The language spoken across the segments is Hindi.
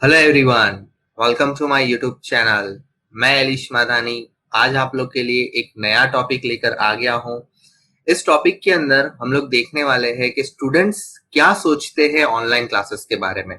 Hello everyone, welcome to my YouTube channel. मैं एलिश माधानी आज आप लोग के लिए एक नया टॉपिक लेकर आ गया हूँ। इस टॉपिक के अंदर हम लोग देखने वाले हैं कि स्टूडेंट्स क्या सोचते हैं ऑनलाइन क्लासेस के बारे में,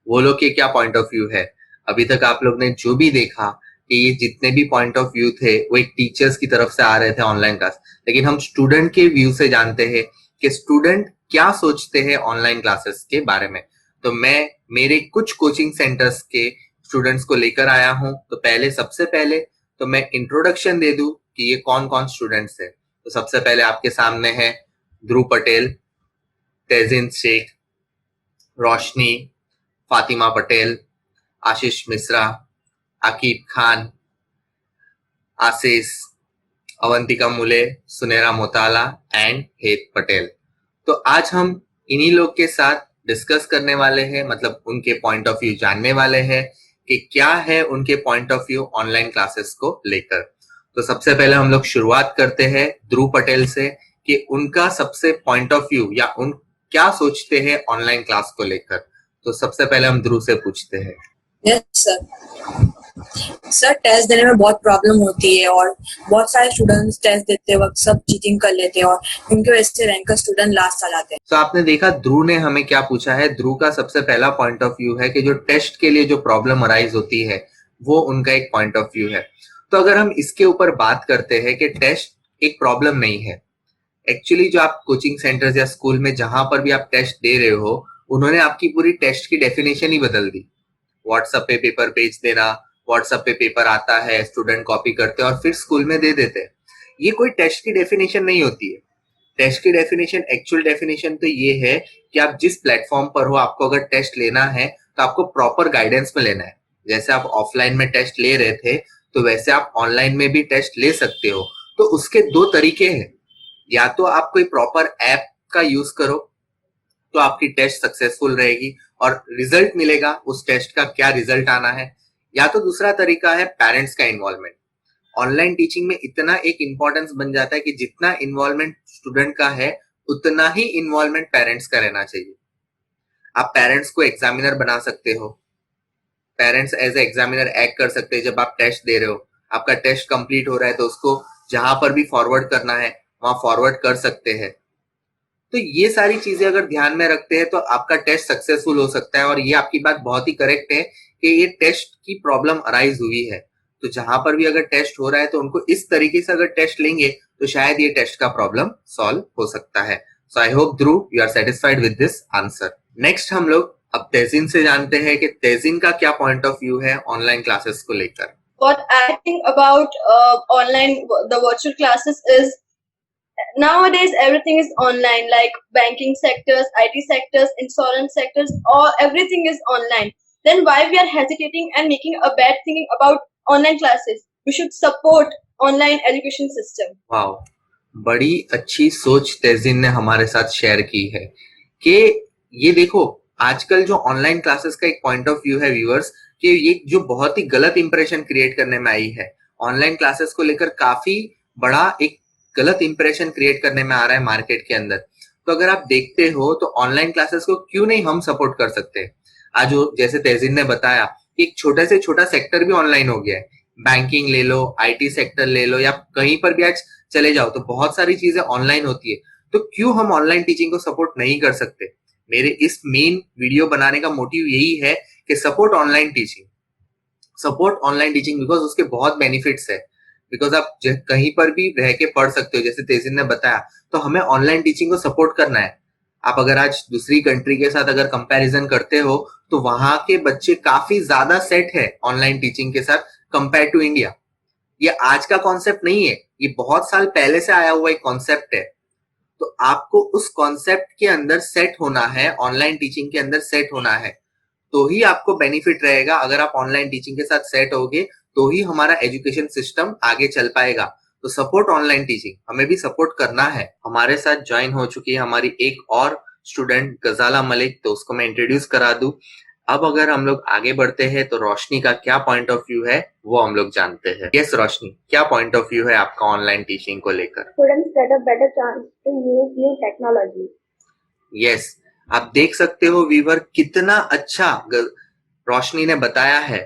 वो लोग के क्या पॉइंट ऑफ व्यू है। अभी तक आप लोग ने जो भी देखा कि ये जितने भी पॉइंट ऑफ व्यू थे वो एक टीचर्स की तरफ से आ रहे थे ऑनलाइन क्लास, लेकिन हम स्टूडेंट के व्यू से जानते हैं कि स्टूडेंट क्या सोचते हैं ऑनलाइन क्लासेस के बारे में। तो मैं मेरे कुछ कोचिंग सेंटर्स के स्टूडेंट्स को लेकर आया हूं। तो सबसे पहले तो मैं इंट्रोडक्शन दे दूं कि ये कौन कौन स्टूडेंट्स है। तो सबसे पहले आपके सामने है ध्रुव पटेल, तेजिन शेख, रोशनी, फातिमा पटेल, आशीष मिश्रा, आकिब खान, आशीष, अवंतिका मुले, सुनेरा मोताला एंड हेत पटेल। तो आज हम इन्हीं लोग के साथ डिस्कस करने वाले हैं, मतलब उनके पॉइंट ऑफ व्यू जानने वाले हैं कि क्या है उनके point of view online classes को लेकर। तो सबसे पहले हम लोग शुरुआत करते हैं ध्रुव पटेल से कि उनका सबसे पॉइंट ऑफ व्यू या उन क्या सोचते हैं ऑनलाइन क्लास को लेकर। तो सबसे पहले हम ध्रुव से पूछते हैं। Yes sir. सर टेस्ट देने में बहुत प्रॉब्लम होती है और बहुत सारे स्टूडेंट्स टेस्ट देते वक्त सब चीटिंग कर लेते हैं और उनकी वजह से रैंकर स्टूडेंट लास्ट आ जाते हैं। तो आपने देखा ध्रुव ने हमें क्या पूछा है। ध्रुव का सबसे पहला पॉइंट ऑफ व्यू है कि जो टेस्ट के लिए जो प्रॉब्लम अराइज होती है वो उनका एक पॉइंट ऑफ व्यू है। तो अगर हम इसके ऊपर बात करते हैं कि टेस्ट एक प्रॉब्लम नहीं है, एक्चुअली जो आप कोचिंग सेंटर्स या स्कूल में जहां पर भी आप टेस्ट दे रहे हो उन्होंने आपकी पूरी टेस्ट की डेफिनेशन ही बदल दी। व्हाट्सएप पे पेपर भेज देना, व्हाट्सएप पे पेपर आता है, स्टूडेंट कॉपी करते हैं और फिर स्कूल में दे देते हैं। ये कोई टेस्ट की डेफिनेशन नहीं होती है। टेस्ट की डेफिनेशन, एक्चुअल डेफिनेशन तो ये है कि आप जिस प्लेटफॉर्म पर हो, आपको अगर टेस्ट लेना है तो आपको प्रॉपर गाइडेंस में लेना है। जैसे आप ऑफलाइन में टेस्ट ले रहे थे तो वैसे आप ऑनलाइन में भी टेस्ट ले सकते हो। तो उसके दो तरीके हैं, या तो आप कोई प्रॉपर ऐप का यूज करो तो आपकी टेस्ट सक्सेसफुल रहेगी और रिजल्ट मिलेगा उस टेस्ट का क्या रिजल्ट आना है, या तो दूसरा तरीका है पेरेंट्स का इन्वॉल्वमेंट। ऑनलाइन टीचिंग में इतना एक इंपॉर्टेंस बन जाता है कि जितना इन्वॉल्वमेंट स्टूडेंट का है उतना ही इन्वॉल्वमेंट पेरेंट्स का रहना चाहिए। आप पेरेंट्स को एग्जामिनर बना सकते हो, parents as a examiner act कर सकते हैं। जब आप टेस्ट दे रहे हो, आपका टेस्ट कंप्लीट हो रहा है तो उसको जहां पर भी फॉरवर्ड करना है वहां फॉरवर्ड कर सकते हैं। तो ये सारी चीजें अगर ध्यान में रखते हैं तो आपका टेस्ट सक्सेसफुल हो सकता है। और ये आपकी बात बहुत ही करेक्ट है कि ये टेस्ट की प्रॉब्लम अराइज हुई है। तो जहां पर भी अगर टेस्ट हो रहा है तो उनको इस तरीके से अगर टेस्ट लेंगे तो शायद ये टेस्ट का प्रॉब्लम सॉल्व हो सकता है। So I hope Dhruv you are satisfied with this answer. Next हम लोग अब तेजिन से जानते हैं कि तेजिन का क्या पॉइंट ऑफ व्यू है ऑनलाइन क्लासेस को लेकर। What I think about online, the virtual classes is nowadays everything is online, like banking sectors, IT sectors, insurance sectors, or everything is online. Then why we are hesitating and making a bad thinking about online classes? We should support online education system. Wow, बड़ी अच्छी सोच तेजिन ने हमारे साथ शेयर की है कि ये देखो आजकल जो ऑनलाइन क्लासेस का एक पॉइंट ऑफ व्यू है व्यूअर्स, कि ये जो बहुत ही गलत इंप्रेशन क्रिएट करने में आई है ऑनलाइन क्लासेस को लेकर, काफी बड़ा एक गलत इंप्रेशन क्रिएट करने में आ रहा है मार्केट के अंदर। तो अगर आप देखते हो तो ऑनलाइन क्लासेस को क्यों नहीं हम सपोर्ट कर सकते हैं। आज जैसे तेजिन ने बताया कि एक छोटे से छोटा सेक्टर भी ऑनलाइन हो गया है। बैंकिंग ले लो, आईटी सेक्टर ले लो, या कहीं पर भी आज चले जाओ तो बहुत सारी चीजें ऑनलाइन होती है। तो क्यों हम ऑनलाइन टीचिंग को सपोर्ट नहीं कर सकते। मेरे इस मेन वीडियो बनाने का मोटिव यही है कि support online teaching, support online teaching, because उसके बहुत बेनिफिट्स है। बिकॉज आप कहीं पर भी रह के पढ़ सकते हो, जैसे तेजिन ने बताया। तो हमें ऑनलाइन टीचिंग को सपोर्ट करना है। आप अगर आज दूसरी कंट्री के साथ अगर कंपैरिजन करते हो तो वहां के बच्चे काफी ज्यादा सेट है ऑनलाइन टीचिंग के साथ कंपेयर टू इंडिया। ये आज का कॉन्सेप्ट नहीं है, ये बहुत साल पहले से आया हुआ एक कॉन्सेप्ट है। तो आपको उस कॉन्सेप्ट के अंदर सेट होना है, ऑनलाइन टीचिंग के अंदर सेट होना है, तो ही आपको बेनिफिट रहेगा। अगर आप ऑनलाइन टीचिंग के साथ सेट होगे तो ही हमारा एजुकेशन सिस्टम आगे चल पाएगा। तो सपोर्ट ऑनलाइन टीचिंग, हमें भी सपोर्ट करना है। हमारे साथ ज्वाइन हो चुकी है हमारी एक और स्टूडेंट गजाला मलिक, तो उसको मैं इंट्रोड्यूस करा दूं। अब अगर हम लोग आगे बढ़ते हैं तो रोशनी का क्या पॉइंट ऑफ व्यू है वो हम लोग जानते हैं। यस रोशनी, क्या पॉइंट ऑफ व्यू है आपका ऑनलाइन टीचिंग को लेकर। Students get a better chance to use new technology. Yes, आप देख सकते हो वीवर कितना अच्छा रोशनी ने बताया है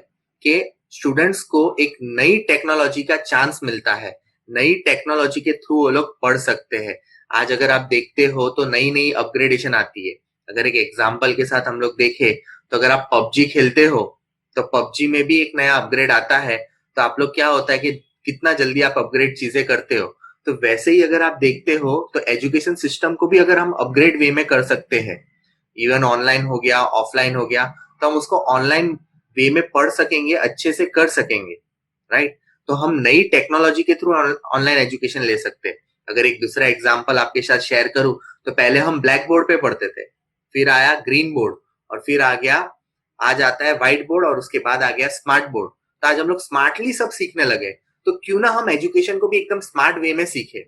कि स्टूडेंट्स को एक नई टेक्नोलॉजी का चांस मिलता है, नई टेक्नोलॉजी के थ्रू वो लोग पढ़ सकते हैं। आज अगर आप देखते हो तो नई नई अपग्रेडेशन आती है। अगर एक एग्जाम्पल के साथ हम लोग देखें तो अगर आप पबजी खेलते हो तो पबजी में भी एक नया अपग्रेड आता है, तो आप लोग क्या होता है कि कितना जल्दी आप अपग्रेड चीजें करते हो। तो वैसे ही अगर आप देखते हो तो एजुकेशन सिस्टम को भी अगर हम अपग्रेड वे में कर सकते हैं, इवन ऑनलाइन हो गया, ऑफलाइन हो गया, तो हम उसको ऑनलाइन वे में पढ़ सकेंगे, अच्छे से कर सकेंगे, राइट। तो हम नई टेक्नोलॉजी के थ्रू ऑनलाइन एजुकेशन ले सकते हैं। अगर एक दूसरा एग्जांपल आपके साथ शेयर करूं तो पहले हम ब्लैक बोर्ड पे पढ़ते थे, फिर आया ग्रीन बोर्ड, और फिर आ जाता है व्हाइट बोर्ड, और उसके बाद आ गया स्मार्ट बोर्ड। तो आज हम लोग स्मार्टली सब सीखने लगे, तो क्यों ना हम एजुकेशन को भी एकदम स्मार्ट वे में सीखे।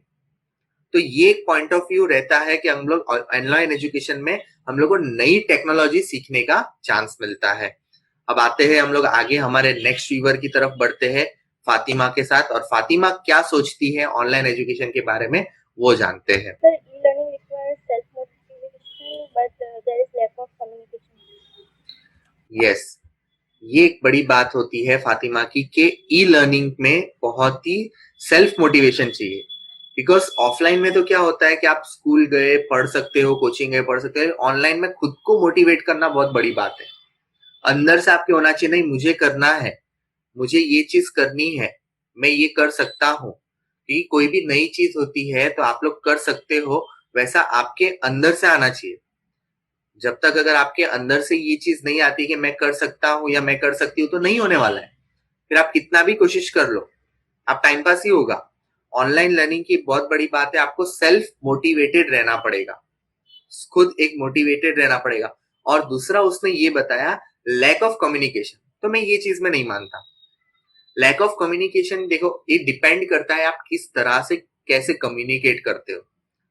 तो ये एक पॉइंट ऑफ व्यू रहता है कि हम लोग ऑनलाइन एजुकेशन में हम लोग को नई टेक्नोलॉजी सीखने का चांस मिलता है। अब आते हैं हम लोग आगे, हमारे नेक्स्ट व्यूअर की तरफ बढ़ते हैं फातिमा के साथ, और फातिमा क्या सोचती है ऑनलाइन एजुकेशन के बारे में वो जानते हैं। Sir, e-learning requires self-motivation, but there is lack of communication. Yes, ये एक बड़ी बात होती है फातिमा की कि ई लर्निंग में बहुत ही सेल्फ मोटिवेशन चाहिए। बिकॉज ऑफलाइन में तो क्या होता है कि आप स्कूल गए पढ़ सकते हो, कोचिंग गए पढ़ सकते हो, ऑनलाइन में खुद को मोटिवेट करना बहुत बड़ी बात है। अंदर से आपके होना चाहिए, नहीं मुझे करना है, मुझे ये चीज करनी है, मैं ये कर सकता हूँ। कि कोई भी नई चीज होती है तो आप लोग कर सकते हो, वैसा आपके अंदर से आना चाहिए। जब तक अगर आपके अंदर से ये चीज नहीं आती कि मैं कर सकता हूँ या मैं कर सकती हूँ, तो नहीं होने वाला है। फिर आप कितना भी कोशिश कर लो, आप टाइम पास ही होगा। ऑनलाइन लर्निंग की बहुत बड़ी बात है, आपको सेल्फ मोटिवेटेड रहना पड़ेगा, खुद एक मोटिवेटेड रहना पड़ेगा। और दूसरा उसने ये बताया लैक ऑफ कम्युनिकेशन, तो मैं ये चीज में नहीं मानता। लैक ऑफ कम्युनिकेशन देखो, ये डिपेंड करता है आप किस तरह से कैसे कम्युनिकेट करते हो,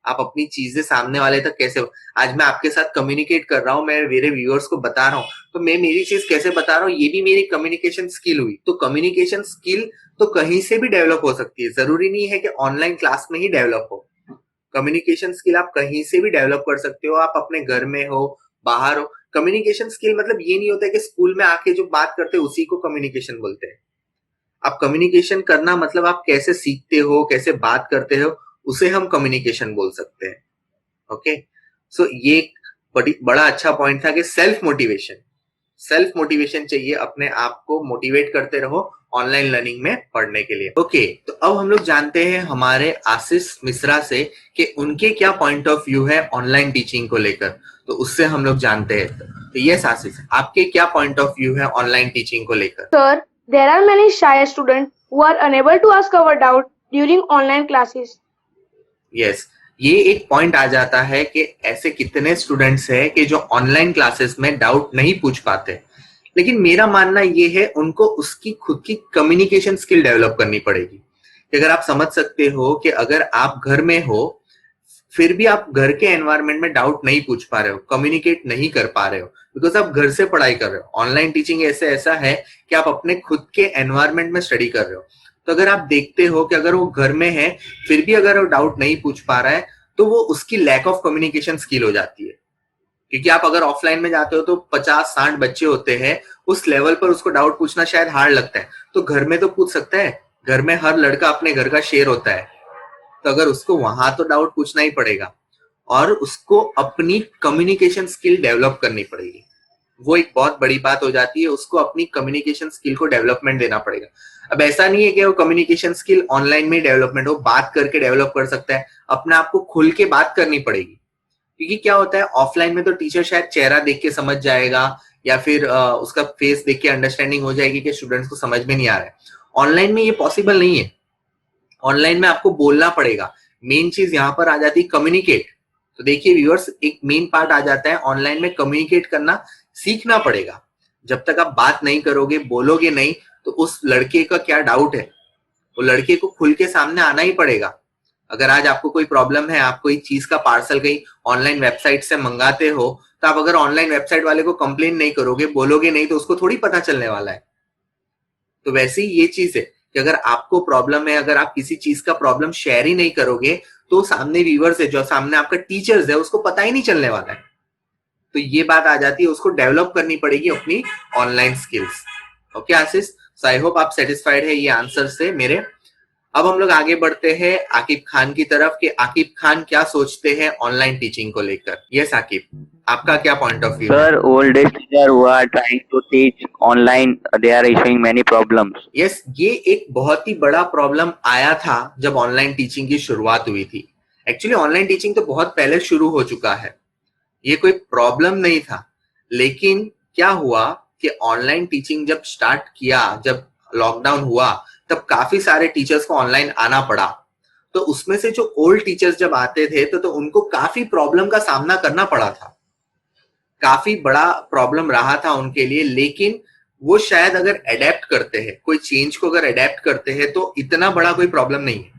आप अपनी चीजें सामने वाले तक कैसे हो। आज मैं आपके साथ कम्युनिकेट कर रहा हूँ, मैं मेरे व्यूअर्स को बता रहा हूँ, तो मैं मेरी चीज कैसे बता रहा हूँ, ये भी मेरी कम्युनिकेशन स्किल हुई। तो कम्युनिकेशन स्किल तो कहीं से भी डेवलप हो सकती है, जरूरी नहीं है कि ऑनलाइन क्लास में ही डेवलप हो। कम्युनिकेशन स्किल आप कहीं से भी डेवलप कर सकते हो, आप अपने घर में हो, बाहर हो। कम्युनिकेशन स्किल मतलब ये नहीं होता है कि स्कूल में आके जो बात करते हैं उसी को कम्युनिकेशन बोलते हैं। आप कम्युनिकेशन करना मतलब आप कैसे सीखते हो, कैसे बात करते हो, उसे हम कम्युनिकेशन बोल सकते हैं। ओके, सो ये एक बड़ा अच्छा पॉइंट था कि सेल्फ मोटिवेशन चाहिए, अपने आप को मोटिवेट करते रहो ऑनलाइन लर्निंग में पढ़ने के लिए। ओके, तो अब हम लोग जानते हैं हमारे आशीष मिश्रा से कि उनके क्या पॉइंट ऑफ व्यू है ऑनलाइन टीचिंग को लेकर, तो उससे हम लोग जानते हैं। तो यस आशीष, आपके क्या पॉइंट ऑफ व्यू है ऑनलाइन टीचिंग को लेकर? Sir, there are many shy students who are unable to ask our doubt during online classes. Yes, ये एक पॉइंट आ जाता है कि ऐसे कितने स्टूडेंट्स हैं कि जो ऑनलाइन क्लासेस में डाउट नहीं पूछ पाते। लेकिन मेरा मानना ये है उनको उसकी खुद की कम्युनिकेशन स्किल डेवलप करनी पड़ेगी। अगर आप समझ सकते हो कि अगर आप घर में हो फिर भी आप घर के एनवायरनमेंट में डाउट नहीं पूछ पा रहे हो, कम्युनिकेट नहीं कर पा रहे हो, बिकॉज आप घर से पढ़ाई कर रहे हो। ऑनलाइन टीचिंग ऐसा है कि आप अपने खुद के एनवायरनमेंट में स्टडी कर रहे हो। तो अगर आप देखते हो कि अगर वो घर में है फिर भी अगर वो डाउट नहीं पूछ पा रहा है, तो वो उसकी लैक ऑफ कम्युनिकेशन स्किल हो जाती है। क्योंकि आप अगर ऑफलाइन में जाते हो तो 50-60 बच्चे होते हैं, उस लेवल पर उसको डाउट पूछना शायद हार्ड लगता है। तो घर में तो पूछ सकता है, घर में हर लड़का अपने घर का शेर होता है, तो अगर उसको वहां तो डाउट पूछना ही पड़ेगा और उसको अपनी कम्युनिकेशन स्किल डेवलप करनी पड़ेगी। वो एक बहुत बड़ी बात हो जाती है, उसको अपनी कम्युनिकेशन स्किल को डेवलपमेंट देना पड़ेगा। अब ऐसा नहीं है कि वो कम्युनिकेशन स्किल ऑनलाइन में डेवलपमेंट हो, बात करके डेवलप कर सकता है, अपने आप को खुल के बात करनी पड़ेगी। क्योंकि क्या होता है ऑफलाइन में तो टीचर शायद चेहरा देख के समझ जाएगा या फिर उसका फेस देख के अंडरस्टैंडिंग हो जाएगी कि स्टूडेंट्स को समझ में नहीं आ रहा है। ऑनलाइन में ये पॉसिबल नहीं है, ऑनलाइन में आपको बोलना पड़ेगा। मेन चीज यहाँ पर आ जाती है कम्युनिकेट। तो देखिए व्यूअर्स, एक मेन पार्ट आ जाता है ऑनलाइन में कम्युनिकेट करना सीखना पड़ेगा। जब तक आप बात नहीं करोगे, बोलोगे नहीं, तो उस लड़के का क्या डाउट है वो लड़के को खुल के सामने आना ही पड़ेगा। अगर आज आपको कोई प्रॉब्लम है, आप कोई चीज का पार्सल कहीं ऑनलाइन वेबसाइट से मंगाते हो, तो आप अगर ऑनलाइन वेबसाइट वाले को कंप्लेन नहीं करोगे, बोलोगे नहीं, तो उसको थोड़ी पता चलने वाला है। तो वैसे ही ये चीज है कि अगर आपको प्रॉब्लम है, अगर आप किसी चीज का प्रॉब्लम शेयर ही नहीं करोगे, तो सामने व्यूअर्स है, जो सामने आपका टीचर्स है, उसको पता ही नहीं चलने वाला है। तो ये बात आ जाती है, उसको डेवलप करनी पड़ेगी अपनी online skills. Okay Ashish, so I hope आप सेटिस्फाइड है ये आंसर से मेरे। अब हम लोग आगे बढ़ते हैं आकिब खान की तरफ कि आकिब खान क्या सोचते हैं ऑनलाइन टीचिंग को लेकर। यस आकिब, आपका क्या पॉइंट ऑफ व्यू है? Sir, old age teacher who are trying to teach online, they are issuing many problems. Yes, ये एक बहुत ही बड़ा प्रॉब्लम आया था जब ऑनलाइन टीचिंग की शुरुआत हुई थी। एक्चुअली ऑनलाइन टीचिंग तो बहुत पहले शुरू हो चुका है, ये कोई प्रॉब्लम नहीं था। लेकिन क्या हुआ कि ऑनलाइन टीचिंग जब स्टार्ट किया, जब लॉकडाउन हुआ, तब काफी सारे टीचर्स को ऑनलाइन आना पड़ा। तो उसमें से जो ओल्ड टीचर्स जब आते थे तो उनको काफी प्रॉब्लम का सामना करना पड़ा था, काफी बड़ा प्रॉब्लम रहा था उनके लिए। लेकिन वो शायद अगर अडेप्ट करते हैं, कोई चेंज को अगर अडेप्ट करते हैं तो इतना बड़ा कोई प्रॉब्लम नहीं है।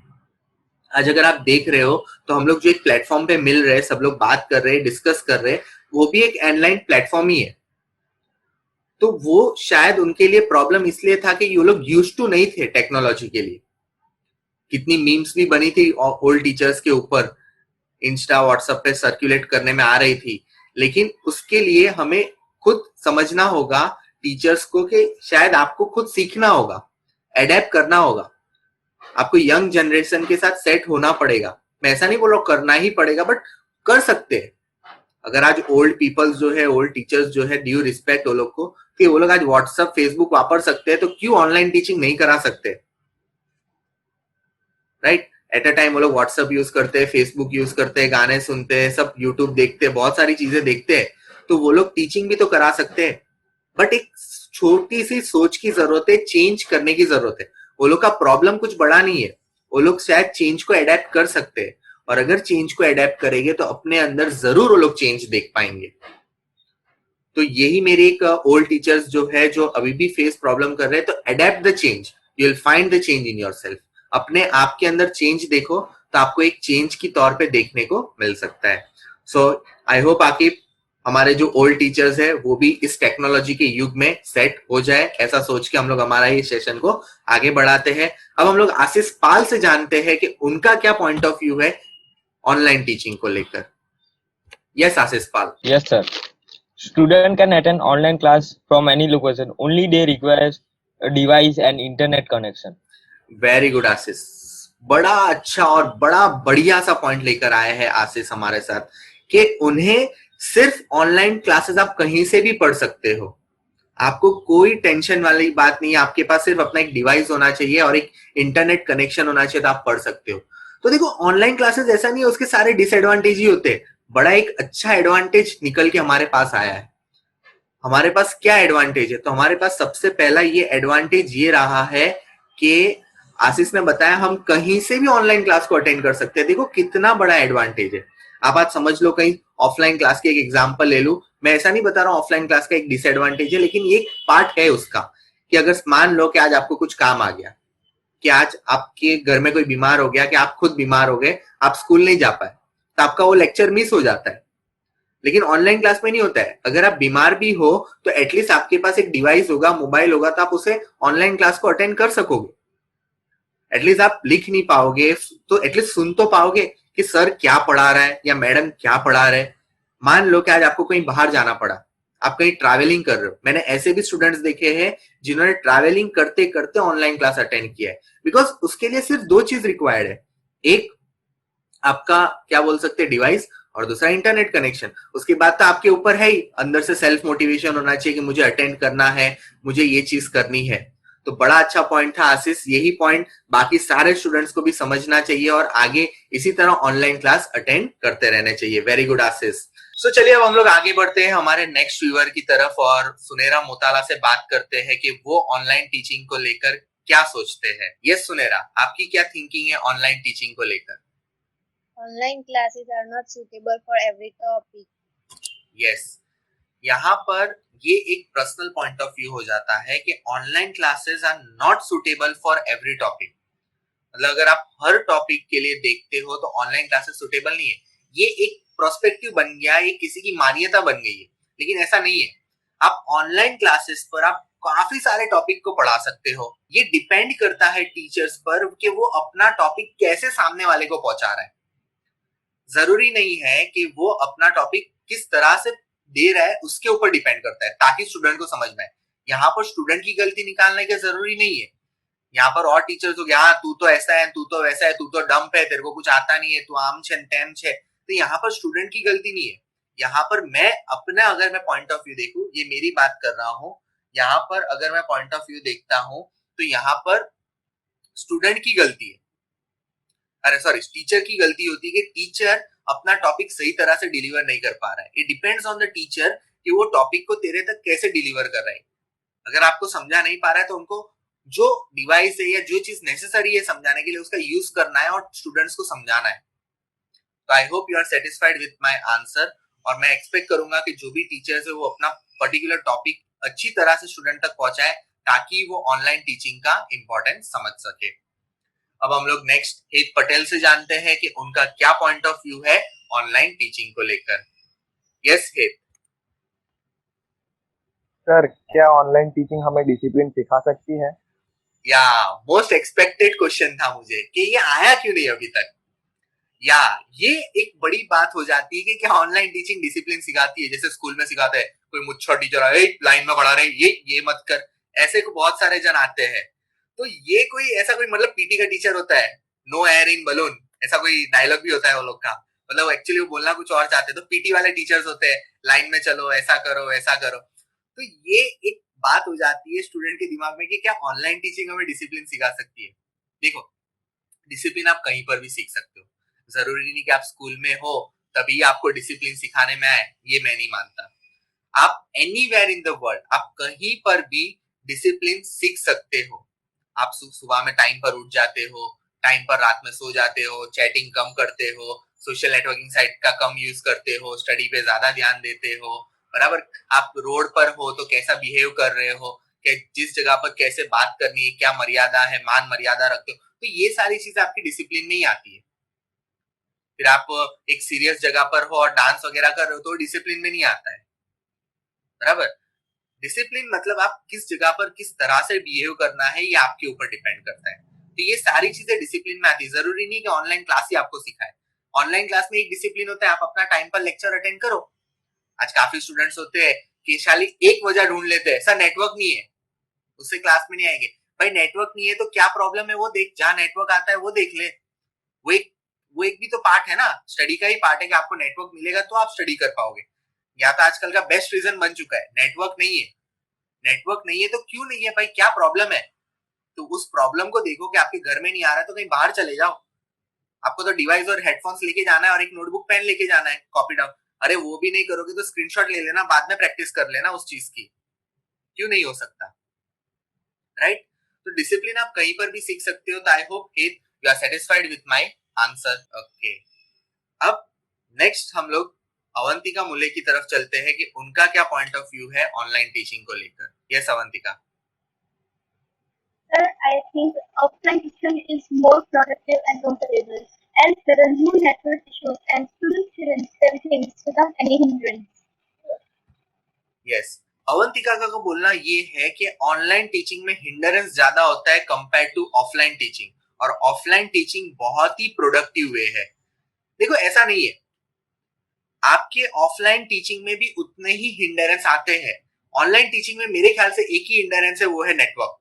आज अगर आप देख रहे हो तो हम लोग जो एक प्लेटफॉर्म पे मिल रहे हैं, सब लोग बात कर रहे हैं, डिस्कस कर रहे हैं, वो भी एक ऑनलाइन प्लेटफॉर्म ही है। तो वो शायद उनके लिए प्रॉब्लम इसलिए था कि ये लोग यूज्ड टू नहीं थे टेक्नोलॉजी के लिए। कितनी मीम्स भी बनी थी ओल्ड टीचर्स के ऊपर, इंस्टा व्हाट्सएप पे सर्कुलेट करने में आ रही थी। लेकिन उसके लिए हमें खुद समझना होगा टीचर्स को कि शायद आपको खुद सीखना होगा, अडेप्ट करना होगा, आपको यंग जनरेशन के साथ सेट होना पड़ेगा। मैं ऐसा नहीं बोल रहा करना ही पड़ेगा, बट कर सकते हैं। अगर आज ओल्ड पीपल्स जो है, ओल्ड टीचर्स जो है, ड्यू रिस्पेक्ट वो लोग को कि वो लोग आज व्हाट्सएप फेसबुक वापर सकते हैं, तो क्यों ऑनलाइन टीचिंग नहीं करा सकते? राइट, एट अ टाइम वो लोग व्हाट्सएप यूज करते हैं, फेसबुक यूज करते हैं, गाने सुनते हैं, सब यूट्यूब देखते हैं, बहुत सारी चीजें देखते हैं, तो वो लोग टीचिंग भी तो करा सकते हैं। बट एक छोटी सी सोच की जरूरत है, चेंज करने की जरूरत है। वो लोग का प्रॉब्लम कुछ बड़ा नहीं है, वो लोग शायद चेंज को अडेप्ट कर सकते हैं, और अगर चेंज को अडेप्ट करेंगे तो अपने अंदर जरूर वो लोग चेंज देख पाएंगे। तो यही मेरी एक ओल्ड टीचर्स जो है, जो अभी भी फेस प्रॉब्लम कर रहे हैं, तो adapt the change, you will find the change in yourself. अपने आप के अंदर चेंज देखो तो आपको एक चेंज की तौर पे देखने को मिल सकता है। सो आई होप आकिब, हमारे जो ओल्ड टीचर्स है वो भी इस टेक्नोलॉजी के युग में सेट हो जाए, ऐसा सोच के हम लोग हमारा ये सेशन को आगे बढ़ाते हैं। अब हम लोग आशीष पाल से जानते हैं कि उनका क्या पॉइंट ऑफ व्यू है ऑनलाइन टीचिंग को लेकर। Yes Ashish Pal. Yes, sir. Student can attend online class from any location. Only they require a device and internet connection. Very good Ashish, बड़ा अच्छा और बड़ा बढ़िया सा पॉइंट लेकर आए हैं आशीष हमारे साथ कि उन्हें सिर्फ ऑनलाइन क्लासेस आप कहीं से भी पढ़ सकते हो, आपको कोई टेंशन वाली बात नहीं है। आपके पास सिर्फ अपना एक डिवाइस होना चाहिए और एक इंटरनेट कनेक्शन होना चाहिए, तो आप पढ़ सकते हो। तो देखो ऑनलाइन क्लासेस ऐसा नहीं है उसके सारे डिसएडवांटेज ही होते हैं, बड़ा एक अच्छा एडवांटेज निकल के हमारे पास आया है। हमारे पास क्या एडवांटेज है? तो हमारे पास सबसे पहला ये एडवांटेज ये रहा है कि आशीष ने बताया हम कहीं से भी ऑनलाइन क्लास को अटेंड कर सकते हैं। देखो कितना बड़ा एडवांटेज है। आप आज समझ लो, कहीं ऑफलाइन क्लास की एक एग्जांपल ले लूं, मैं ऐसा नहीं बता रहा हूं ऑफलाइन क्लास का एक डिसएडवांटेज है, लेकिन ये एक पार्ट है उसका कि अगर मान लो कि आज आपको कुछ काम आ गया, कि आज आपके घर में कोई बीमार हो गया, कि आप खुद बीमार हो गए, आप स्कूल नहीं जा पाए, तो आपका वो लेक्चर मिस हो जाता है। लेकिन ऑनलाइन क्लास में नहीं होता है। अगर आप बीमार भी हो तो एटलीस्ट आपके पास एक डिवाइस होगा, मोबाइल होगा, तो आप उसे ऑनलाइन क्लास को अटेंड कर सकोगे। एटलीस्ट आप लिख नहीं पाओगे तो एटलीस्ट सुन तो पाओगे कि सर क्या पढ़ा रहा है या मैडम क्या पढ़ा रहे। मान लो कि आज आपको कहीं बाहर जाना पड़ा, आप कहीं ट्रैवलिंग कर रहे हो, मैंने ऐसे भी स्टूडेंट्स देखे हैं जिन्होंने ट्रैवलिंग करते करते ऑनलाइन क्लास अटेंड किया है, बिकॉज उसके लिए सिर्फ दो चीज रिक्वायर्ड है, एक आपका क्या बोल सकते हैं डिवाइस, और दूसरा इंटरनेट कनेक्शन। उसके बाद तो आपके ऊपर है ही, अंदर से सेल्फ मोटिवेशन होना चाहिए कि मुझे अटेंड करना है, मुझे ये चीज करनी है। तो बड़ा अच्छा पॉइंट था आशीष, यही पॉइंट बाकी सारे स्टूडेंट्स को भी समझना चाहिए और आगे इसी तरह ऑनलाइन क्लास अटेंड करते रहने चाहिए। वेरी गुड आशीष। सो चलिए अब हम लोग आगे बढ़ते हैं हमारे नेक्स्ट व्यूअर की तरफ और सुनेरा मोताला से बात करते हैं कि वो ऑनलाइन टीचिंग को लेकर क्या सोचते हैं। यस सुनेरा, आपकी क्या थिंकिंग है ऑनलाइन टीचिंग को लेकर? Online classes are not suitable for every topic. Yes, यहाँ पर ये एक पर्सनल पॉइंट ऑफ व्यू हो जाता है कि online classes are not suitable for every topic. मतलब अगर आप हर टॉपिक के लिए देखते हो तो ऑनलाइन क्लासेस सुटेबल नहीं है। ये एक प्रोस्पेक्टिव बन गया, ये किसी की मान्यता बन गई है, लेकिन ऐसा नहीं है। आप ऑनलाइन क्लासेस पर आप काफी सारे टॉपिक को पढ़ा सकते हो। ये डिपेंड करता है टीचर्स पर कि वो अपना टॉपिक कैसे सामने वाले को पहुंचा रहा है। जरूरी नहीं है कि वो अपना टॉपिक किस तरह से दे रहा है उसके ऊपर डिपेंड करता है, ताकि स्टूडेंट को समझ में आए। यहाँ पर स्टूडेंट की गलती निकालने का जरूरी नहीं है। यहाँ पर और टीचर्स हो गया, हाँ तू तो ऐसा है, तू तो वैसा है, तू तो डंप है, तेरे को कुछ आता नहीं है, तू आम छे टैम छे, तो यहाँ पर स्टूडेंट की गलती नहीं है। यहाँ पर मैं अपना अगर मैं पॉइंट ऑफ व्यू देखूं, ये मेरी बात कर रहा हूँ, यहाँ पर अगर मैं पॉइंट ऑफ व्यू देखता हूँ तो यहाँ पर स्टूडेंट की गलती है, अरे सॉरी टीचर की गलती होती है कि टीचर अपना टॉपिक सही तरह से डिलीवर नहीं कर पा रहा है। It depends on the teacher कि वो टॉपिक को तेरे तक कैसे डिलीवर कर रहा है। अगर आपको समझा नहीं पा रहा है तो उनको जो डिवाइस है या जो चीज नेसेसरी है समझाने के लिए उसका यूज करना है और स्टूडेंट्स को समझाना है। तो I hope you are satisfied with my answer, और मैं एक्सपेक्ट करूंगा कि जो भी टीचर्स है वो अपना पर्टिकुलर टॉपिक अच्छी तरह से स्टूडेंट तक पहुंचाए, ताकि वो ऑनलाइन टीचिंग का इंपॉर्टेंस समझ सके। अब हम लोग नेक्स्ट हेत पटेल से जानते हैं कि उनका क्या पॉइंट ऑफ व्यू है ऑनलाइन टीचिंग को लेकर। यस हेत। सर, क्या ऑनलाइन टीचिंग हमें डिसिप्लिन सिखा सकती है? या मोस्ट एक्सपेक्टेड क्वेश्चन था मुझे कि ये आया क्यों नहीं अभी तक। या ये एक बड़ी बात हो जाती है कि क्या ऑनलाइन टीचिंग डिसिप्लिन सिखाती है, जैसे स्कूल में सिखाते हैं, कोई मुच्छर टीचर आए लाइन में खड़ा रहे, ये मत कर, ऐसे को बहुत सारे जन आते हैं। तो ये कोई ऐसा कोई मतलब पीटी का टीचर होता है, नो एयर इन बलून, ऐसा कोई डायलॉग भी होता है वो लोग का, मतलब एक्चुअली वो बोलना कुछ और चाहते हैं। तो पीटी वाले टीचर्स होते हैं, लाइन में चलो, ऐसा करो वैसा करो। तो ये एक बात हो जाती है स्टूडेंट के दिमाग में कि क्या ऑनलाइन टीचिंग हमें डिसिप्लिन सिखा सकती है। देखो, डिसिप्लिन आप कहीं पर भी सीख सकते हो, जरूरी नहीं कि आप स्कूल में हो तभी आपको डिसिप्लिन सिखाने में आए, ये मैं नहीं मानता। आप एनीवेयर इन द वर्ल्ड, आप कहीं पर भी डिसिप्लिन सीख सकते हो। आप सुबह में टाइम पर उठ जाते हो, टाइम पर रात में सो जाते हो, चैटिंग कम करते हो, सोशल नेटवर्किंग साइट का कम यूज करते हो, स्टडी पे ज्यादा ध्यान देते हो, बराबर। आप रोड पर हो तो कैसा बिहेव कर रहे हो, जिस जगह पर कैसे बात करनी है, क्या मर्यादा है, मान मर्यादा रखते हो, तो ये सारी चीजें आपकी डिसिप्लिन में ही आती है। फिर आप एक सीरियस जगह पर हो और डांस वगैरह कर रहे हो तो डिसिप्लिन में नहीं आता है, बराबर। डिसिप्लिन मतलब आप किस जगह पर किस तरह से बिहेव करना है, ये आपके ऊपर डिपेंड करता है। तो ये सारी चीजें डिसिप्लिन में आती है। जरूरी नहीं कि ऑनलाइन क्लास ही आपको सिखाए। ऑनलाइन क्लास में एक डिसिप्लिन होता है, आप अपना टाइम पर लेक्चर अटेंड करो। आज काफी स्टूडेंट्स होते हैं कि शाली एक वजह ढूंढ लेते हैं, सर नेटवर्क नहीं है, उससे क्लास में नहीं आएंगे। भाई नेटवर्क नहीं है तो क्या प्रॉब्लम है वो देख, जहां नेटवर्क आता है वो देख ले। वो एक भी तो पार्ट है ना, स्टडी का ही पार्ट है कि आपको नेटवर्क मिलेगा तो आप स्टडी कर पाओगे। या तो आजकल का बेस्ट रीजन बन चुका है, नेटवर्क नहीं है। नेटवर्क नहीं है तो क्यों नहीं है भाई, क्या प्रॉब्लम है? तो उस प्रॉब्लम को देखो कि आपके घर में नहीं आ रहा है तो कहीं बाहर चले जाओ। आपको तो डिवाइस और हेडफोन्स लेके जाना है और एक नोटबुक पेन लेके जाना है, कॉपी डाउन। अरे वो भी नहीं करोगे तो स्क्रीनशॉट ले लेना, बाद में प्रैक्टिस कर लेना उस चीज की। क्यों नहीं हो सकता, राइट? तो डिसिप्लिन आप कहीं पर भी सीख सकते हो। तो I hope you are satisfied with my answer. Okay, अब नेक्स्ट हम लोग अवंतिका मुले की तरफ चलते हैं कि उनका क्या पॉइंट ऑफ व्यू है ऑनलाइन टीचिंग को लेकर। Yes Avantika. Sir, I think offline teaching is more productive and comfortable, as there are no network issues and students can study things without any hindrance. Yes, Avantika का बोलना ये है कि ऑनलाइन टीचिंग में हिंडरेंस ज्यादा होता है कंपेयर टू ऑफलाइन टीचिंग, और ऑफलाइन टीचिंग बहुत ही प्रोडक्टिव वे है। देखो ऐसा नहीं है, आपके ऑफलाइन टीचिंग में भी उतने ही हिंडरेंस आते हैं। ऑनलाइन टीचिंग में मेरे ख्याल से एक ही हिंडरेंस है, वो है नेटवर्क,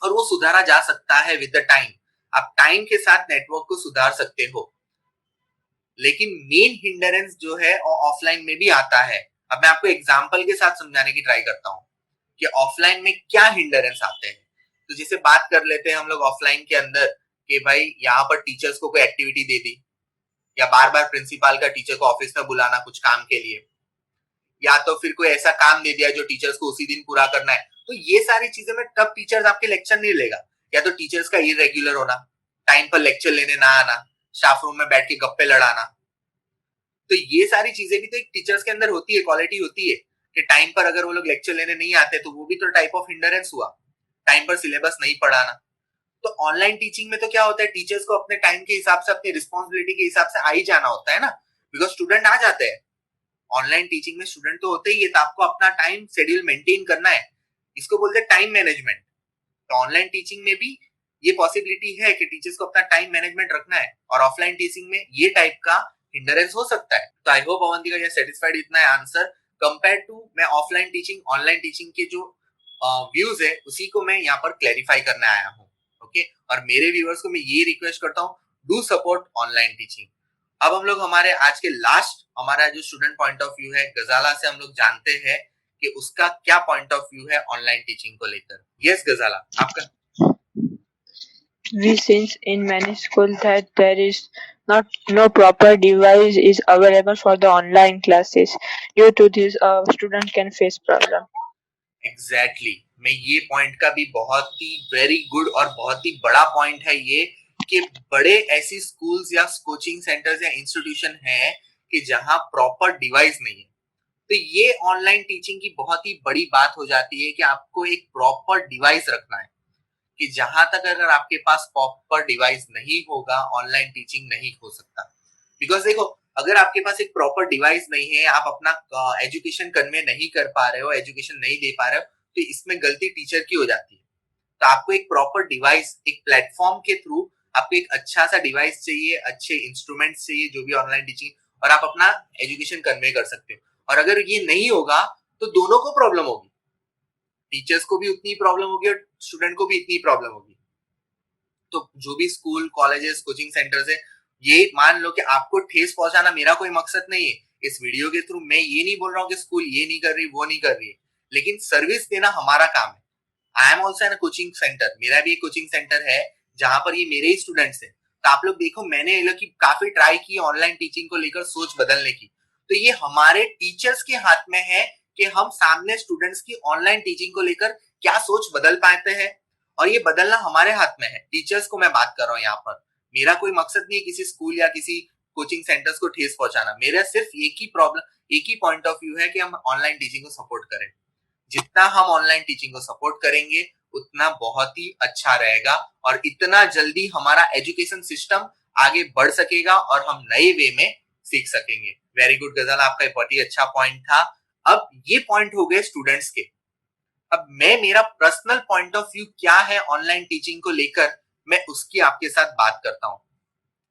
और वो सुधारा जा सकता है विद द टाइम। आप टाइम के साथ नेटवर्क को सुधार सकते हो, लेकिन मेन हिंडरेंस जो है वो ऑफलाइन में भी आता है। अब मैं आपको एग्जांपल के साथ समझाने की ट्राई करता हूं कि ऑफलाइन में क्या हिंडरेंस आते हैं। तो जैसे बात कर लेते हैं हम लोग ऑफलाइन के अंदर कि भाई यहाँ पर टीचर्स को कोई एक्टिविटी दे दी, या बार बार प्रिंसिपल का टीचर को ऑफिस में बुलाना कुछ काम के लिए, या तो फिर कोई ऐसा काम दे दिया जो टीचर्स को उसी दिन पूरा करना है। तो ये सारी चीजें में तब टीचर्स आपके लेक्चर नहीं लेगा। या तो टीचर्स का इरेगुलर होना, टाइम पर लेक्चर लेने ना आना, स्टाफ रूम में बैठ के गप्पे लड़ाना, तो ये सारी चीजें भी तो एक टीचर्स के अंदर होती है, क्वालिटी होती है कि टाइम पर अगर वो लोग लेक्चर लेने नहीं आते तो वो भी तो टाइप ऑफ हिंडरेंस हुआ। टाइम पर सिलेबस नहीं पढ़ाना। तो ऑनलाइन टीचिंग में तो क्या होता है, टीचर्स को अपने टाइम के हिसाब से, अपनी रिस्पॉन्सिबिलिटी के हिसाब से आ ही जाना होता है ना, बिकॉज स्टूडेंट आ जाते हैं। ऑनलाइन टीचिंग में स्टूडेंट तो होते ही है, तो आपको अपना टाइम शेड्यूल मेंटेन करना है, इसको बोलते हैं टाइम मैनेजमेंट। तो ऑनलाइन टीचिंग में भी ये पॉसिबिलिटी है कि टीचर्स को अपना टाइम मैनेजमेंट रखना है, और ऑफलाइन टीचिंग में ये टाइप का हिंडरेंस हो सकता है। तो I hope Avantika you are satisfied with my answer. Compare to मैं ऑफलाइन टीचिंग ऑनलाइन टीचिंग के जो व्यूज है उसी को मैं यहाँ पर क्लैरिफाई करने आया हूँ। ओके, और मेरे व्यूअर्स को मैं ये रिक्वेस्ट करता हूँ, डू सपोर्ट ऑनलाइन टीचिंग। अब हम लोग हमारे आज के लास्ट हमारा जो स्टूडेंट पॉइंट ऑफ व्यू है गजाला से हम लोग जानते हैं कि उसका क्या पॉइंट ऑफ व्यू है ऑनलाइन टीचिंग को लेकर। यस गजाला, आपका। We since in many schools that there is no proper device is available for the online classes. Due to this, student can face problem. Exactly मैं ये पॉइंट का भी बहुत ही वेरी गुड और बहुत ही बड़ा पॉइंट है ये कि बड़े ऐसी स्कूल्स या कोचिंग सेंटर्स या इंस्टीट्यूशन है कि जहां प्रॉपर डिवाइस नहीं है। तो ये ऑनलाइन टीचिंग की बहुत ही बड़ी बात हो जाती है कि आपको एक प्रॉपर डिवाइस रखना है कि जहां तक अगर आपके पास प्रॉपर डिवाइस नहीं होगा ऑनलाइन टीचिंग नहीं हो सकता। बिकॉज देखो, अगर आपके पास एक प्रॉपर डिवाइस नहीं है, आप अपना एजुकेशन कन्वे नहीं कर पा रहे हो, एजुकेशन नहीं दे पा रहे हो, तो इसमें गलती टीचर की हो जाती है। तो आपको एक प्रॉपर डिवाइस, एक प्लेटफॉर्म के थ्रू आपको एक अच्छा सा डिवाइस चाहिए, अच्छे इंस्ट्रूमेंट्स चाहिए जो भी ऑनलाइन टीचिंग, और आप अपना एजुकेशन कन्वे कर सकते हो। और अगर ये नहीं होगा तो दोनों को प्रॉब्लम होगी, टीचर्स को भी उतनी प्रॉब्लम होगी और स्टूडेंट को भी इतनी प्रॉब्लम होगी। तो जो भी स्कूल, कॉलेजेस, कोचिंग सेंटर्स है, ये मान लो कि आपको ठेस पहुंचाना मेरा कोई मकसद नहीं है। इस वीडियो के थ्रू मैं ये नहीं बोल रहा हूँ कि स्कूल ये नहीं कर रही, वो नहीं कर रही है, लेकिन सर्विस देना हमारा काम है। I am also an coaching centre, मेरा भी एक कोचिंग सेंटर है जहां पर ये मेरे ही स्टूडेंट्स हैं। तो आप लोग देखो, मैंने लोग की काफी ट्राई की ऑनलाइन टीचिंग को लेकर सोच बदलने की। तो ये हमारे टीचर्स के हाथ में है कि हम सामने स्टूडेंट्स की ऑनलाइन टीचिंग को लेकर क्या सोच बदल पाते हैं, और ये बदलना हमारे हाथ में है। टीचर्स को मैं बात कर रहा हूँ यहाँ पर। मेरा कोई मकसद नहीं है किसी स्कूल या किसी कोचिंग सेंटर्स को ठेस पहुंचाना। मेरा सिर्फ एक ही पॉइंट ऑफ व्यू है कि हम ऑनलाइन टीचिंग को सपोर्ट करें। जितना हम ऑनलाइन टीचिंग को सपोर्ट करेंगे उतना बहुत ही अच्छा रहेगा, और इतना जल्दी हमारा एजुकेशन सिस्टम आगे बढ़ सकेगा और हम नए वे में सीख सकेंगे। वेरी गुड गजाला, आपका बहुत ही अच्छा पॉइंट था। अब ये पॉइंट हो गए स्टूडेंट्स के। अब मैं मेरा पर्सनल पॉइंट ऑफ व्यू क्या है ऑनलाइन टीचिंग को लेकर, मैं उसकी आपके साथ बात करता हूं।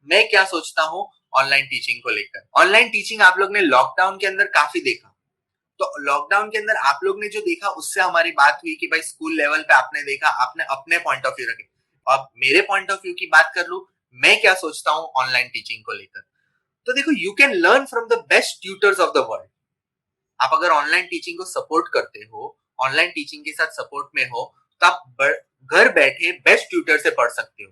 मैं क्या सोचता हूं ऑनलाइन टीचिंग को लेकर। ऑनलाइन टीचिंग आप लोग ने लॉकडाउन के अंदर काफी देखा। तो लॉकडाउन के अंदर आप लोग ने जो देखा उससे हमारी बात हुई कि भाई स्कूल लेवल पे आपने देखा, आपने अपने पॉइंट ऑफ व्यू रखे। अब मेरे पॉइंट ऑफ व्यू की बात कर लूं, मैं क्या सोचता हूं ऑनलाइन टीचिंग को लेकर। तो देखो, you can learn from the best tutors of the world. आप अगर ऑनलाइन टीचिंग को सपोर्ट करते हो, ऑनलाइन टीचिंग के साथ सपोर्ट में हो, तो आप घर बैठे बेस्ट ट्यूटर से पढ़ सकते हो।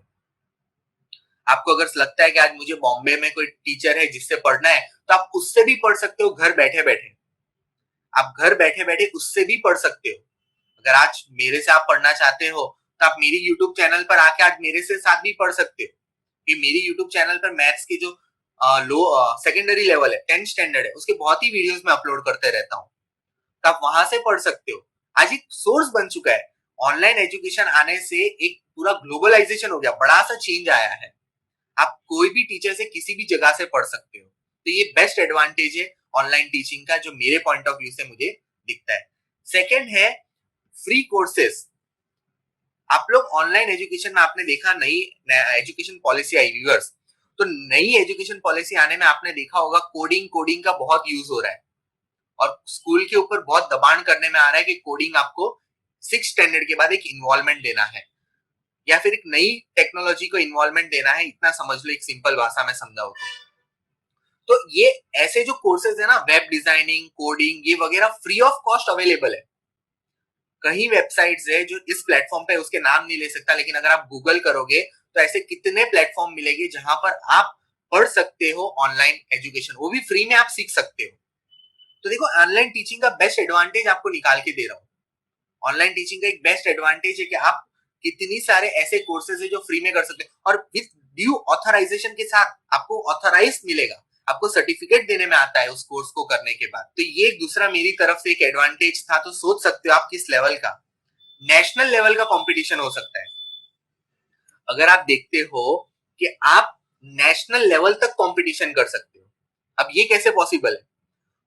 आपको अगर लगता है कि आज मुझे बॉम्बे में कोई टीचर है जिससे पढ़ना है, तो आप उससे भी पढ़ सकते हो घर बैठे बैठे। आप घर बैठे बैठे उससे भी पढ़ सकते हो। अगर आज मेरे से आप पढ़ना चाहते हो तो आप मेरी यूट्यूब चैनल पर आके आज मेरे से साथ भी पढ़ सकते हो। कि मेरी यूट्यूब चैनल पर मैथ्स के जो सेकेंडरी लेवल है, 10th स्टैंडर्ड है, उसके बहुत ही वीडियोस में अपलोड करते रहता हूँ। तो आप वहां से पढ़ सकते हो। आज एक सोर्स बन चुका है। ऑनलाइन एजुकेशन आने से एक पूरा ग्लोबलाइजेशन हो गया, बड़ा सा चेंज आया है। आप कोई भी टीचर से किसी भी जगह से पढ़ सकते हो। तो ये बेस्ट एडवांटेज है ऑनलाइन टीचिंग का, जो मेरे पॉइंट ऑफ व्यू से मुझे दिखता है। सेकेंड है फ्री कोर्सेस। आप लोग ऑनलाइन एजुकेशन में आपने देखा नई एजुकेशन पॉलिसी आई व्यूअर्स। तो नई एजुकेशन पॉलिसी आने में आपने देखा होगा कोडिंग का बहुत यूज हो रहा है, और स्कूल के ऊपर बहुत दबाण करने में आ रहा है कि कोडिंग आपको 6th स्टैंडर्ड के बाद एक इन्वॉल्वमेंट देना है, या फिर एक नई टेक्नोलॉजी को इन्वॉल्वमेंट देना है। इतना समझ लो, एक सिंपल भाषा में समझाओ तो ये ऐसे जो कोर्सेज है ना, वेब डिजाइनिंग, कोडिंग, ये वगैरह फ्री ऑफ कॉस्ट अवेलेबल है। कई वेबसाइट्स है जो इस प्लेटफॉर्म पे, उसके नाम नहीं ले सकता, लेकिन अगर आप गूगल करोगे तो ऐसे कितने प्लेटफॉर्म मिलेंगे जहां पर आप पढ़ सकते हो ऑनलाइन एजुकेशन, वो भी फ्री में आप सीख सकते हो। तो देखो, ऑनलाइन टीचिंग का बेस्ट एडवांटेज आपको निकाल के दे रहा हूँ। ऑनलाइन टीचिंग का एक बेस्ट एडवांटेज है कि आप कितनी सारे ऐसे कोर्सेज है जो फ्री में कर सकते हो, और विद ड्यू ऑथराइजेशन के साथ आपको ऑथराइज मिलेगा, आपको सर्टिफिकेट देने में आता है उस कोर्स को करने के बाद। तो ये दूसरा मेरी तरफ से एक एडवांटेज था। तो सोच सकते हो आप किस लेवल का, नेशनल लेवल का कंपटीशन हो सकता है। अगर आप देखते हो कि आप नेशनल लेवल तक कंपटीशन कर सकते हो। अब ये कैसे पॉसिबल है?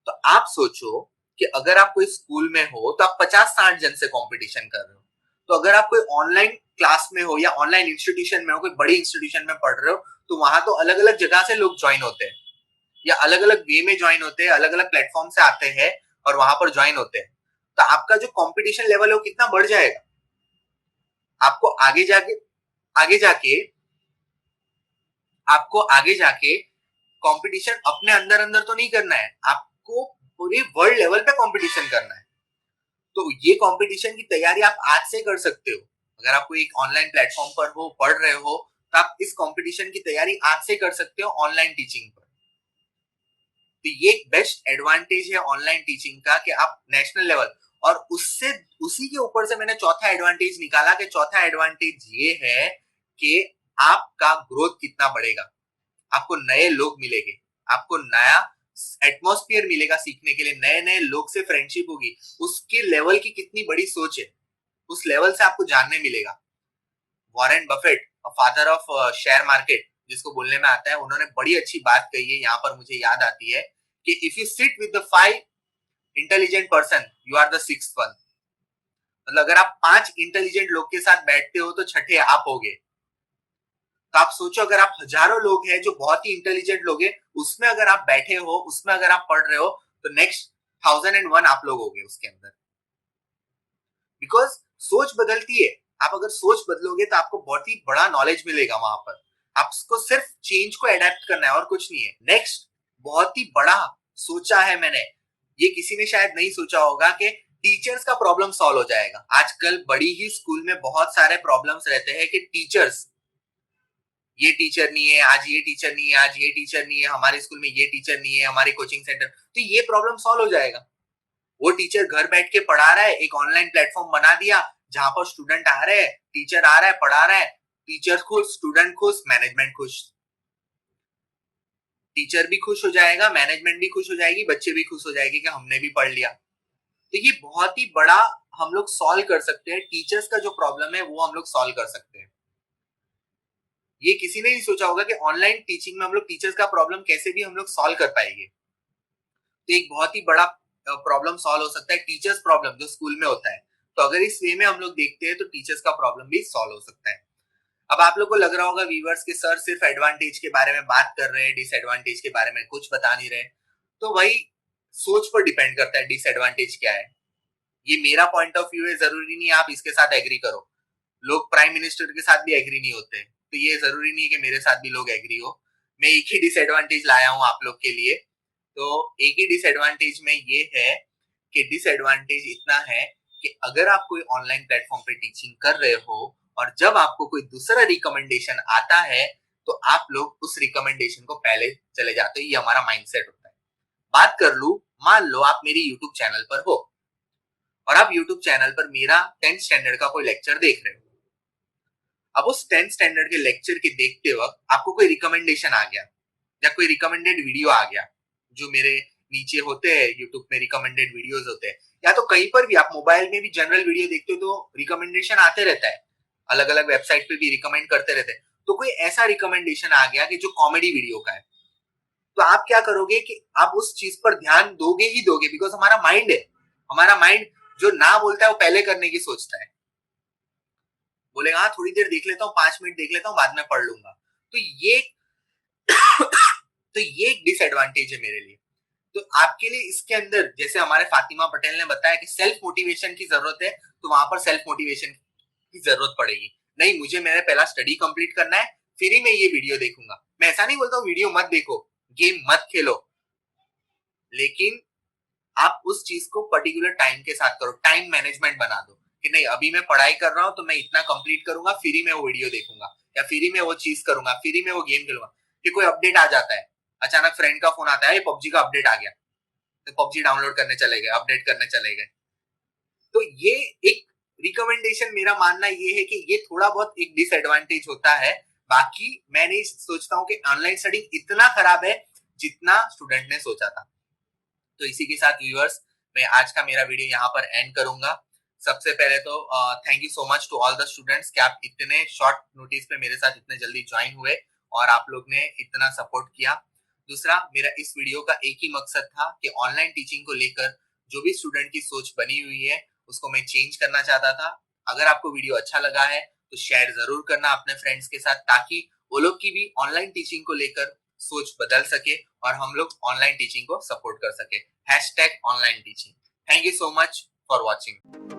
तो आप सोचो कि अगर आप कोई स्कूल में हो तो आप 50-60 जन से कंपटीशन कर रहे हो। तो अगर आप कोई ऑनलाइन क्लास में हो या ऑनलाइन इंस्टीट्यूशन में हो, कोई बड़ी इंस्टीट्यूशन में पढ़ रहे हो, तो वहां तो अलग अलग जगह से लोग ज्वाइन होते हैं, या अलग अलग वे में ज्वाइन होते हैं, अलग अलग प्लेटफॉर्म से आते हैं, और वहां पर ज्वाइन होते हैं, तो आपका जो कंपटीशन लेवल है वो कितना बढ़ जाएगा। आपको आगे जाके कंपटीशन अपने अंदर तो नहीं करना है, आपको पूरे वर्ल्ड लेवल पे कंपटीशन करना है। तो ये कंपटीशन की तैयारी आप आज से कर सकते हो। अगर आप कोई एक ऑनलाइन प्लेटफॉर्म पर हो, पढ़ रहे हो, तो आप इस कंपटीशन की तैयारी आज से कर सकते हो ऑनलाइन टीचिंग पर। तो ये एक बेस्ट एडवांटेज है ऑनलाइन टीचिंग का कि आप नेशनल लेवल, और उसी के ऊपर से मैंने चौथा एडवांटेज निकाला कि चौथा एडवांटेज ये है कि आपका ग्रोथ कितना बढ़ेगा, आपको नए लोग मिलेंगे, आपको नया एटमॉस्फेयर मिलेगा सीखने के लिए, नए नए लोग से फ्रेंडशिप होगी, उसके लेवल की कितनी बड़ी सोच है, उस लेवल से आपको जानने मिलेगा। Warren Buffett, father of share market जिसको बोलने में आता है, उन्होंने बड़ी अच्छी बात कही है, यहाँ पर मुझे याद आती है कि if you sit with the 5 intelligent person you are the 6th one. मतलब अगर आप 5 इंटेलिजेंट लोग के साथ बैठते हो तो छठे आप होगे। तो आप सोचो, अगर आप हजारों लोग हैं जो बहुत ही इंटेलिजेंट लोग हैं, उसमें अगर आप बैठे हो, उसमें अगर आप पढ़ रहे हो, तो नेक्स्ट 1001 आप लोग होगे उसके अंदर। बिकॉज सोच बदलती है, आप अगर सोच बदलोगे तो आपको बहुत ही बड़ा नॉलेज मिलेगा वहां पर। आपको सिर्फ चेंज को अडेप्ट करना है और कुछ नहीं है। नेक्स्ट बहुत ही बड़ा सोचा है मैंने, ये किसी ने शायद नहीं सोचा होगा कि टीचर्स का प्रॉब्लम सॉल्व हो जाएगा। आजकल बड़ी ही स्कूल में बहुत सारे प्रॉब्लम्स रहते हैं कि टीचर्स, ये टीचर नहीं है आज, ये टीचर नहीं है आज, ये टीचर नहीं है हमारे स्कूल में, ये टीचर नहीं है हमारे कोचिंग सेंटर, तो ये प्रॉब्लम सॉल्व हो जाएगा। वो टीचर घर बैठ के पढ़ा रहा है, एक ऑनलाइन प्लेटफॉर्म बना दिया जहां पर स्टूडेंट आ रहे हैं, टीचर आ रहा है, पढ़ा रहा है, टीचर खुश, स्टूडेंट खुश, मैनेजमेंट खुश। टीचर भी खुश हो जाएगा, मैनेजमेंट भी खुश हो जाएगी, बच्चे भी खुश हो जाएंगे कि हमने भी पढ़ लिया। तो ये बहुत ही बड़ा हम लोग सॉल्व कर सकते हैं, टीचर्स का जो प्रॉब्लम है वो हम लोग सॉल्व कर सकते हैं। ये किसी ने नहीं सोचा होगा कि ऑनलाइन टीचिंग में हम लोग टीचर्स का प्रॉब्लम कैसे भी हम लोग सॉल्व कर पाएंगे। तो एक बहुत ही बड़ा प्रॉब्लम सॉल्व हो सकता है, टीचर्स प्रॉब्लम जो स्कूल में होता है। तो अगर इस वे में हम लोग देखते हैं तो टीचर्स का प्रॉब्लम भी सॉल्व हो सकता है। अब आप लोग को लग रहा होगा व्यूअर्स के सर सिर्फ एडवांटेज के बारे में बात कर रहे हैं, डिसएडवांटेज के बारे में कुछ बता नहीं रहे। तो वही सोच पर डिपेंड करता है डिसएडवांटेज क्या है। ये मेरा पॉइंट ऑफ व्यू है, जरूरी नहीं आप इसके साथ एग्री करो। लोग प्राइम मिनिस्टर के साथ भी एग्री नहीं होते, तो ये जरूरी नहीं कि मेरे साथ भी लोग एग्री हो। मैं एक ही डिसएडवांटेज लाया हूं आप लोग के लिए। तो एक ही डिसएडवांटेज में ये है कि डिसएडवांटेज इतना है कि अगर आप कोई ऑनलाइन प्लेटफॉर्म पे टीचिंग कर रहे हो और जब आपको कोई दूसरा रिकमेंडेशन आता है तो आप लोग उस रिकमेंडेशन को पहले चले जाते हो। ये हमारा माइंडसेट होता है। बात कर लू, मान लो आप मेरी यूट्यूब चैनल पर हो और आप यूट्यूब चैनल पर मेरा 10th स्टैंडर्ड का कोई लेक्चर देख रहे हो। अब उस 10th स्टैंडर्ड के लेक्चर के देखते वक्त आपको कोई रिकमेंडेशन आ गया या कोई रिकमेंडेड वीडियो आ गया, जो मेरे नीचे होते हैं यूट्यूब में रिकमेंडेड वीडियोस होते हैं, या तो कहीं पर भी आप मोबाइल में भी जनरल वीडियो देखते हो तो रिकमेंडेशन आते रहता है, अलग अलग वेबसाइट पे भी रिकमेंड करते रहते हैं। तो कोई ऐसा रिकमेंडेशन आ गया कि जो कॉमेडी वीडियो का है, तो आप क्या करोगे कि आप उस चीज पर ध्यान दोगे ही दोगे, बिकॉज हमारा माइंड है, हमारा माइंड जो ना बोलता है वो पहले करने की सोचता है। बोलेगा हाँ थोड़ी देर देख लेता हूँ, 5 मिनट देख लेता हूँ, बाद में पढ़ लूंगा। तो ये एक डिसएडवांटेज है मेरे लिए। तो आपके लिए इसके अंदर, जैसे हमारे फातिमा पटेल ने बताया कि सेल्फ मोटिवेशन की जरूरत है, तो वहां पर सेल्फ मोटिवेशन की जरूरत पड़ेगी। नहीं, मुझे मेरा पहला स्टडी कंप्लीट करना है, फिर ही मैं ये वीडियो देखूंगा। मैं ऐसा नहीं बोलता हूँ वीडियो मत देखो, गेम मत खेलो, लेकिन आप उस चीज को पर्टिकुलर टाइम के साथ करो। टाइम मैनेजमेंट बना दो कि नहीं अभी मैं पढ़ाई कर रहा हूं तो मैं इतना कंप्लीट करूंगा, फिर ही मैं वो वीडियो देखूंगा, या फिर ही मैं वो चीज करूंगा, फिर ही मैं वो गेम खेलूंगा। कि कोई अपडेट आ जाता है, अचानक फ्रेंड का फोन आता है, पबजी का अपडेट आ गया, तो पबजी डाउनलोड करने चले गए, अपडेट करने चले गए। तो ये एक रिकमेंडेशन, मेरा मानना ये है कि ये थोड़ा बहुत एक डिसएडवांटेज होता है। बाकी मैं नहीं सोचता हूँ कि ऑनलाइन स्टडी इतना खराब है जितना स्टूडेंट ने सोचा था। तो इसी के साथ व्यूअर्स, मैं आज का मेरा वीडियो यहाँ पर एंड करूंगा। सबसे पहले तो thank you so much to all the students कि आप इतने शॉर्ट नोटिस पे मेरे साथ इतने जल्दी ज्वाइन हुए और आप लोग ने इतना सपोर्ट किया। दूसरा, मेरा इस वीडियो का एक ही मकसद था कि ऑनलाइन टीचिंग को लेकर जो भी स्टूडेंट की सोच बनी हुई है उसको मैं चेंज करना चाहता था। अगर आपको वीडियो अच्छा लगा है तो शेयर जरूर करना अपने फ्रेंड्स के साथ, ताकि वो लोग की भी ऑनलाइन टीचिंग को लेकर सोच बदल सके और हम लोग ऑनलाइन टीचिंग को सपोर्ट कर सके। #Online teaching. Thank you so much for watching.